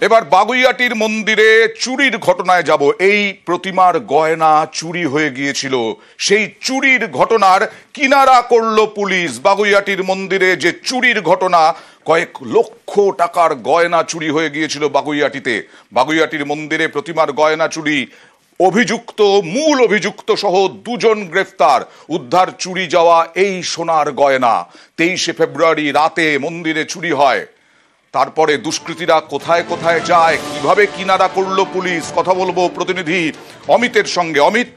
এবার বাগুইআটির মন্দিরে চুরির ঘটনায় যাব। এই প্রতিমার গয়না চুরি হয়ে গিয়েছিল, সেই চুরির ঘটনার কিনারা করলো পুলিশ। বাগুইআটির মন্দিরে যে চুরির ঘটনা, কয়েক লক্ষ টাকার গয়না চুরি হয়ে গিয়েছিল বাগুইআটিতে। বাগুইআটির মন্দিরে প্রতিমার গয়না চুরি, মূল অভিযুক্ত সহ 2 জন গ্রেফতার। উদ্ধার চুরি যাওয়া এই সোনার গয়না। 23 ফেব্রুয়ারি রাতে মন্দিরে চুরি হয়। তারপরে দুষ্কৃতীরা কোথায় কোথায় যায়, কিভাবে কিনারা করলো পুলিশ, কথা বলবো প্রতিনিধি অমিতের সঙ্গে। অমিত,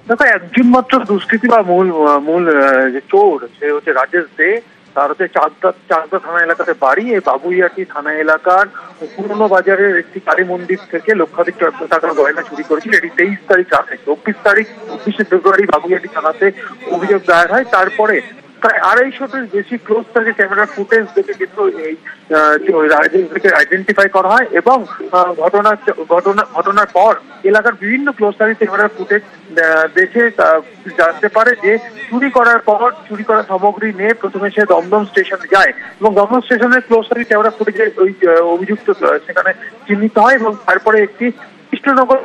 দেখো, একজন মাত্র দুষ্কৃতী বা মূল যে চোর, সে হচ্ছে রাজেশ দে। তার হচ্ছে চাকদা থানা এলাকাতে বাড়ি। এই বাগুইআটি থানা এলাকার পুরনো বাজারের একটি কালী মন্দির থেকে লক্ষাধিক টাকার গয়না চুরি করেছিল। এটি 23 তারিখ রাতে। 24 ফেব্রুয়ারি বাগুইআটি থানাতে অভিযোগ দায়ের হয়। তারপরে প্রায় 250-টির বেশি ক্লোজ সার্কিট ক্যামেরা ফুটেজ দেখে কিন্তু এই রাজেশকে আইডেন্টিফাই করা হয় এবং ঘটনার পর এলাকার বিভিন্ন ক্লোজ সার্কিট ক্যামেরা ফুটেজ দেখে জানতে পারে যে চুরি করার পর চুরি করা সামগ্রী নিয়ে প্রথমে সে দমদম স্টেশনে যায় এবং দমদম স্টেশনের ক্লোজ সার্কিট ক্যামেরা ফুটেজে ওই অভিযুক্ত সেখানে চিহ্নিত হয় এবং তারপরে একটি কৃষ্ণনগর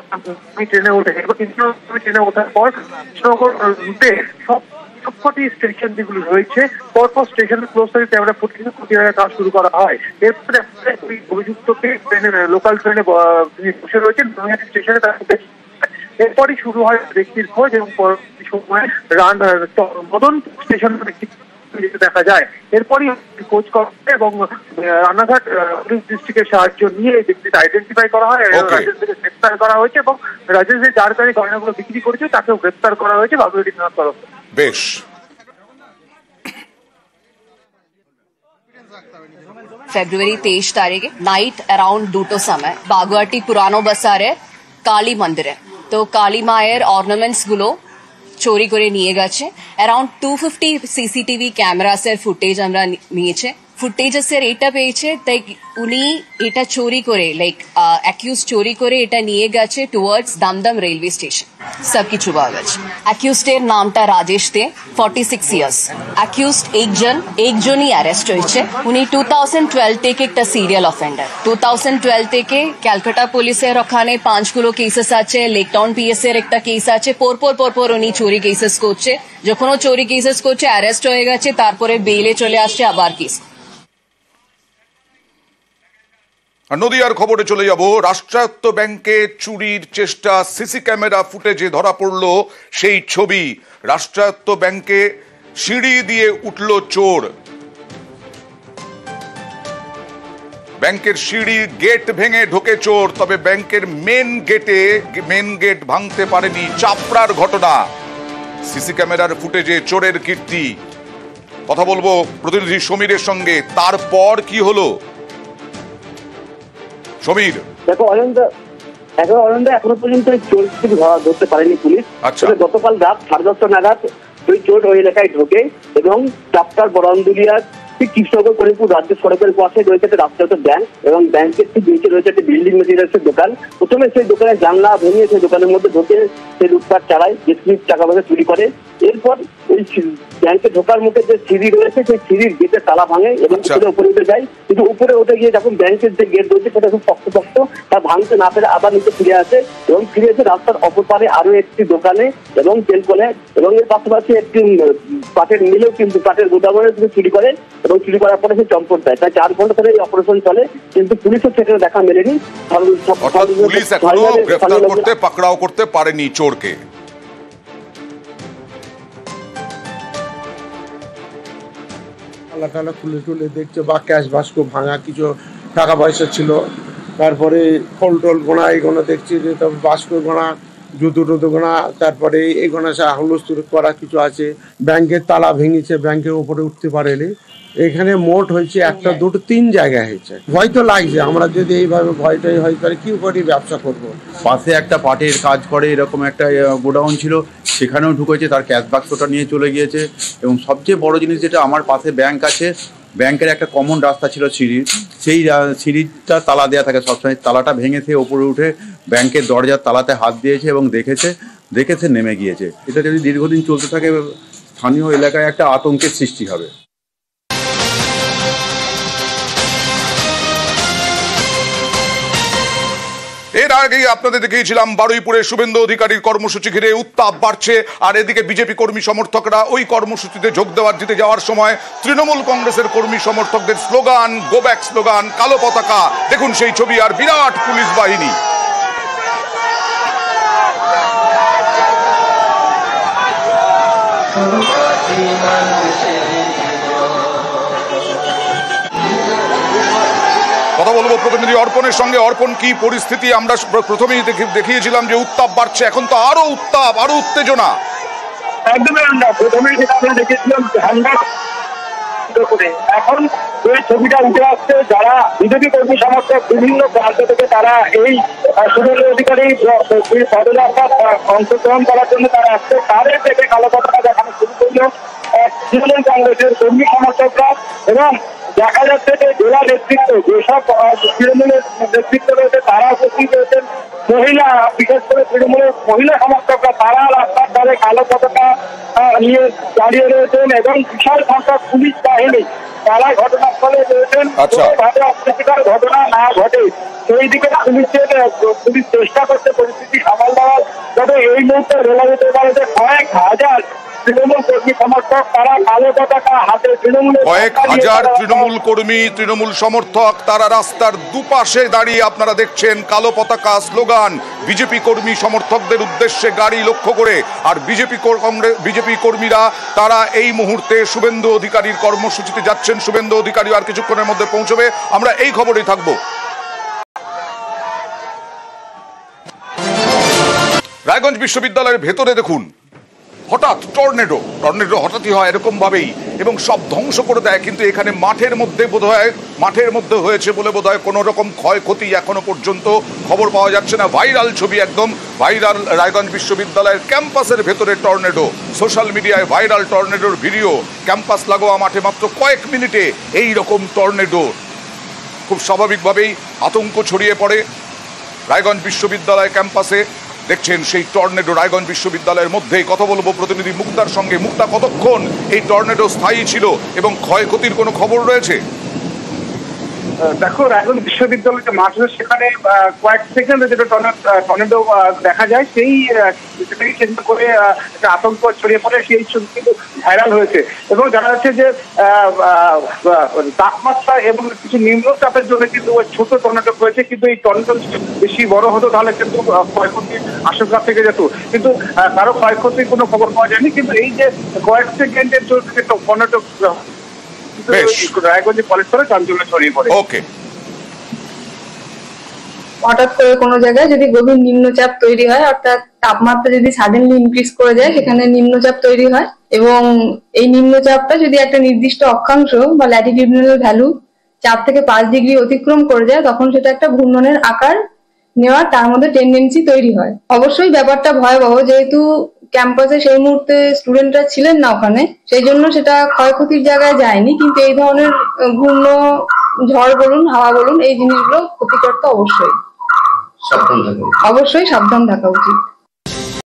ট্রেনে ওঠে। এবার কৃষ্ণনগর ট্রেনে ওঠার পর কৃষ্ণনগর রুটে সবকটি স্টেশন যেগুলো রয়েছে পরপর স্টেশনের ক্লোজ সার্কিট ক্যামেরা ফুটেজ খতিয়ে কাজ শুরু করা হয়। এরপরে ওই অভিযুক্তকে লোকাল ট্রেনে বসে রয়েছেন স্টেশনে। এরপরই শুরু হয় ব্যক্তির খোঁজ এবং পরবর্তী সময় মদন স্টেশনের একটি দেখা যায়। এরপরই খোঁজ করা হয় এবং রানাঘাট পুলিশ ডিস্ট্রিক্টের সাহায্য নিয়ে এই ব্যক্তিকে আইডেন্টিফাই করা হয়। রাজেশকে গ্রেপ্তার করা হয়েছে এবং রাজেশ যে যার কাছে গয়নাগুলো বিক্রি করেছে তাকেও গ্রেপ্তার করা হয়েছে বাগুইআটি থানার তরফে। বেশ। फेब्रुवरी 23 तारीख नाइट अराउंड 2 समय बागुआटी पुरानो बाजारे काली मंदिर है तो काली मायर ऑर्नामेंट्स गुलो चोरी करे निये गेছে। अराउंड 250 सीसीटीवी ক্যামেরাসের ফুটেজ আমরা নিয়েছে। ফুটেজের এটা পেয়েছে তাই উনি এটা চোরি করে অ্যাকিউজ চোরি করে এটা নিয়ে গেছে টুয়ার্ডস দমদম রেলওয়ে স্টেশন। সবকিছু পাওয়া গেছে। অ্যাকিউজের নামটা রাজেশ দে, 46 ইয়ার্স। অ্যাকিউজ একজনই অ্যারেস্ট হয়েছে। উনি 2012 থেকে একটা সিরিয়াল অফেন্ডার। 2012 থেকে ক্যালকাটা পুলিশের ওখানে 5 কেসেস আছে, লেকটাউন পিএস এর একটা কেস আছে। পরপর উনি চোরি কেসেস করছে। যখন ও চোরি কেসেস করছে অ্যারেস্ট হয়ে গেছে, তারপরে বেইলে চলে আসছে আবার কেস। নদিয়ার খবরে চলে যাব। রাষ্ট্রায়ত্ত ব্যাংকে চুরির চেষ্টা, সিসি ক্যামেরা ফুটেজে ধরা পড়ল সেই ছবি। রাষ্ট্রায়ত্ত ব্যাংকে সিঁড়ি দিয়ে উঠল চোর। ব্যাংকের সিঁড়ি গেট ভেঙে ঢোকে চোর, তবে ব্যাংকের মেন গেট ভাঙতে পারেনি। চাপড়ার ঘটনা। সিসি ক্যামেরার ফুটেজে চোরের কীর্তি। কথা বলবো প্রতিনিধি সমীরের সঙ্গে। তারপর কি হলো সমীর? দেখো অনন্ত, এখনো পর্যন্ত চোরকে ধরতে পারেনি পুলিশ। গতকাল রাত 10:30 নাগাদ ওই চোর ওই এলাকায় ঢোকে এবং চাপটার বরান্দুলিয়ার ঠিক কৃষ্ণনগর করিমপুর রাজ্য সড়কের পাশে রয়েছে একটা রাষ্ট্রায়ত্ত ব্যাংক এবং ব্যাংকের ঠিক নিচে রয়েছে একটা বিল্ডিং মেটেরিয়ালসের দোকান। প্রথমে সেই দোকানের জানলা ভেঙে সেই দোকানের মধ্যে ঢোকে, সে লুটপাট চালায়, টাকা পয়সা চুরি করে। এরপর ওই ব্যাংকে ঢোকার মুখে যে সিঁড়ি রয়েছে সেই সিঁড়ির গেটের তালা ভাঙে এবং সেটা উপরে উঠে যায়। কিন্তু উপরে উঠে গিয়ে যখন ব্যাংকের যে গেট রয়েছে সেটা খুব শক্ত, তা ভাঙতে না পেরে আবার নিচে ফিরে আসে এবং ফিরে এসে রাস্তার অপর পারে আরো একটি দোকানে এবং টেলকলে এবং এর পাশাপাশি একটি কাঠের মিলেও কিন্তু কাঠের গোদামে চুরি করে এবং চুরি করার পরে সে চম্পট দেয়। তাই 4 ঘন্টা ধরে এই অপারেশন চলে, কিন্তু পুলিশের সেখানে দেখা মেলেনি। পুলিশ এখনো গ্রেফতার করতে, পাকড়াও করতে পারেনি চোরকে। টালা খুলে দেখছে বা ক্যাশ বাস্ক ভাঙা, কিছু টাকা পয়সা ছিল। তারপরে ফল টল গোনা এগোনা দেখছি যে বাস্ক গোনা, জুতো টুতো গোনা, তারপরে এই গোনা হুলস্থুল করা কিছু আছে। ব্যাংকের তালা ভেঙেছে, ব্যাংকের উপরে উঠতে পারেনি। এখানে মোট হয়েছে 1, 2, 3 জায়গায় হয়েছে। ভয় তো লাগছে, আমরা যদি এইভাবে ভয়টাই হয় তাহলে কি করে ব্যবসা করব। পাশে একটা পাটের কাজ করে এরকম একটা গোডাউন ছিল, সেখানেও ঢুকেছে, তার ক্যাশ বাক্সটা নিয়ে চলে গিয়েছে। এবং সবচেয়ে বড় জিনিস যেটা, আমার পাশে ব্যাংক আছে, ব্যাংকের একটা কমন রাস্তা ছিল সিঁড়ির, সেই সিঁড়িটা তালা দেওয়া থাকে সবসময়। তালাটা ভেঙে সে ওপরে উঠে ব্যাংকের দরজার তালাতে হাত দিয়েছে এবং দেখেছে নেমে গিয়েছে। এটা যদি দীর্ঘদিন চলতে থাকে স্থানীয় এলাকায় একটা আতঙ্কের সৃষ্টি হবে। এর আগেই আপনাদের দেখিয়েছিলাম বারুইপুরে শুভেন্দু অধিকারীর কর্মসূচি ঘিরে উত্তাপ বাড়ছে, আর এদিকে বিজেপি কর্মী সমর্থকরা ওই কর্মসূচিতে যোগ দিতে যাওয়ার সময় তৃণমূল কংগ্রেসের কর্মী সমর্থকদের স্লোগান, গো ব্যাক স্লোগান, কালো পতাকা, দেখুন সেই ছবি, আর বিরাট পুলিশ বাহিনী। কথা বলবো প্রতিনিধি অর্পণের সঙ্গে। অর্পণ, কি পরিস্থিতি? আমরা প্রথমেই দেখিয়েছিলাম যে উত্তাপ বাড়ছে, এখন তো আরো উত্তাপ, আরো উত্তেজনা। একদমই আমরা প্রথমেই যেটা আমরা দেখেছিলাম এখন এই ছবিটা উঠে আসছে, যারা বিজেপি কর্মী সমর্থক বিভিন্ন প্রান্ত থেকে তারা এই শুভেন্দু অধিকারী পদযাত্রা অংশগ্রহণ করার জন্য তারা আসছে, তাদের থেকে কালো পতাকা দেখানো শুরু করলো তৃণমূল কংগ্রেসের কর্মী সমর্থকরা। এবং দেখা যাচ্ছে যে জেলা নেতৃত্ব, যেসব তৃণমূলের নেতৃত্ব রয়েছে তারা উপস্থিত রয়েছেন, মহিলা, বিশেষ করে তৃণমূলের মহিলা সমর্থকরা তারা রাস্তার ধারে কালো পতাকা নিয়ে দাঁড়িয়ে রয়েছেন এবং বিশাল সংখ্যক পুলিশ বাহিনী তারা ঘটনাস্থলে রয়েছেন। ভাবে অপ্রীতিকর ঘটনা না ঘটে সেই দিকে পুলিশ চেষ্টা করছে পরিস্থিতি সামাল দেওয়ার। তবে এই মুহূর্তে বলা যেতে পারে যে কয়েক হাজার তৃণমূল কর্মী সমর্থক তারা কালো পতাকা হাতে, কয়েক হাজার তৃণমূল কর্মী, তৃণমূল সমর্থক তারা রাস্তার দুপাশে দাঁড়িয়ে আপনারা দেখছেন কালো পতাকা, স্লোগান, বিজেপি কর্মী সমর্থকদের উদ্দেশ্যে গাড়ি লক্ষ্য করে। আর বিজেপি কর্মীরা তারা এই মুহূর্তে শুভেন্দু অধিকারীর কর্মসূচিতে যাচ্ছেন। শুভেন্দু অধিকারী আর কিছুক্ষণের মধ্যে পৌঁছবে, আমরা এই খবরেই থাকবো। রায়গঞ্জ বিশ্ববিদ্যালয়ের ভেতরে দেখুন হঠাৎ টর্নেডো হঠাৎই হয় এরকম ভাবেই, এবং সব ধ্বংস করে দেয়। কিন্তু এখানে মাঠের মধ্যে হয়েছে বলে বোধহয় কোনো রকম ক্ষয়ক্ষতি এখনো পর্যন্ত খবর পাওয়া যাচ্ছে না। ভাইরাল ছবি, একদম ভাইরাল, রায়গঞ্জ বিশ্ববিদ্যালয়ের ক্যাম্পাসের ভেতরে টর্নেডো, সোশ্যাল মিডিয়ায় ভাইরাল টর্নেডোর ভিডিও। ক্যাম্পাস লাগোয়া মাঠে মাত্র কয়েক মিনিটে এই রকম টর্নেডো, খুব স্বাভাবিকভাবেই আতঙ্ক ছড়িয়ে পড়ে রায়গঞ্জ বিশ্ববিদ্যালয় ক্যাম্পাসে। দেখছেন সেই টর্নেডো রায়গঞ্জ বিশ্ববিদ্যালয়ের মধ্যেই। কথা বলবো প্রতিনিধি মুক্তার সঙ্গে। মুক্তা, কতক্ষণ এই টর্নেডো স্থায়ী ছিল এবং ক্ষয়ক্ষতির কোনো খবর রয়েছে? দেখো, রায়গঞ্জ বিশ্ববিদ্যালয় যে মাঠ রয়েছে সেখানে কয়েক সেকেন্ডে যেটা টর্নেডো দেখা যায়, সেটাকে কেন্দ্র করে একটা আতঙ্ক ছড়িয়ে পড়ে, সেই ছবি কিন্তু ভাইরাল হয়েছে। এবং জানা যাচ্ছে যে তাপমাত্রা এবং কিছু নিম্নচাপের জন্য কিন্তু ছোট টর্নেডো হয়েছে, কিন্তু এই টর্নেডো বেশি বড় হতো তাহলে কিন্তু ক্ষয়ক্ষতির আশঙ্কা থেকে যেত। কিন্তু কারো ক্ষয়ক্ষতির কোনো খবর পাওয়া যায়নি। কিন্তু এই যে কয়েক সেকেন্ডের জন্য টর্নেডো রায়গঞ্জে কলেজ করে চাঞ্চল্য ছড়িয়ে পড়ে। হঠাৎ করে কোনো জায়গায় যদি গভীর নিম্নচাপ তৈরি হয়, অর্থাৎ তাপমাত্রা যদি সাডেনলি ইনক্রিজ করে যায়, সেখানে নিম্নচাপ তৈরি হয়। এবং এই নিম্নচাপটা যদি একটা নির্দিষ্ট অক্ষাংশ বা ল্যাটিটিউডিনাল ভ্যালু 4 থেকে 5 ডিগ্রি অতিক্রম করে যায়, তখন সেটা একটা ঘূর্ণনের আকার নেওয়ার তার মধ্যে টেন্ডেন্সি তৈরি হয়। অবশ্যই ব্যাপারটা ভয়াবহ, যেহেতু ক্যাম্পাসে সেই মুহূর্তে স্টুডেন্টরা ছিলেন না ওখানে, সেই জন্য সেটা ক্ষয়ক্ষতির জায়গায় যায়নি। কিন্তু এই ধরনের ঘূর্ণ ঝড় বলুন, হাওয়া বলুন, এই জিনিসগুলো ক্ষতিকর তো অবশ্যই সাবধান থাকা উচিত।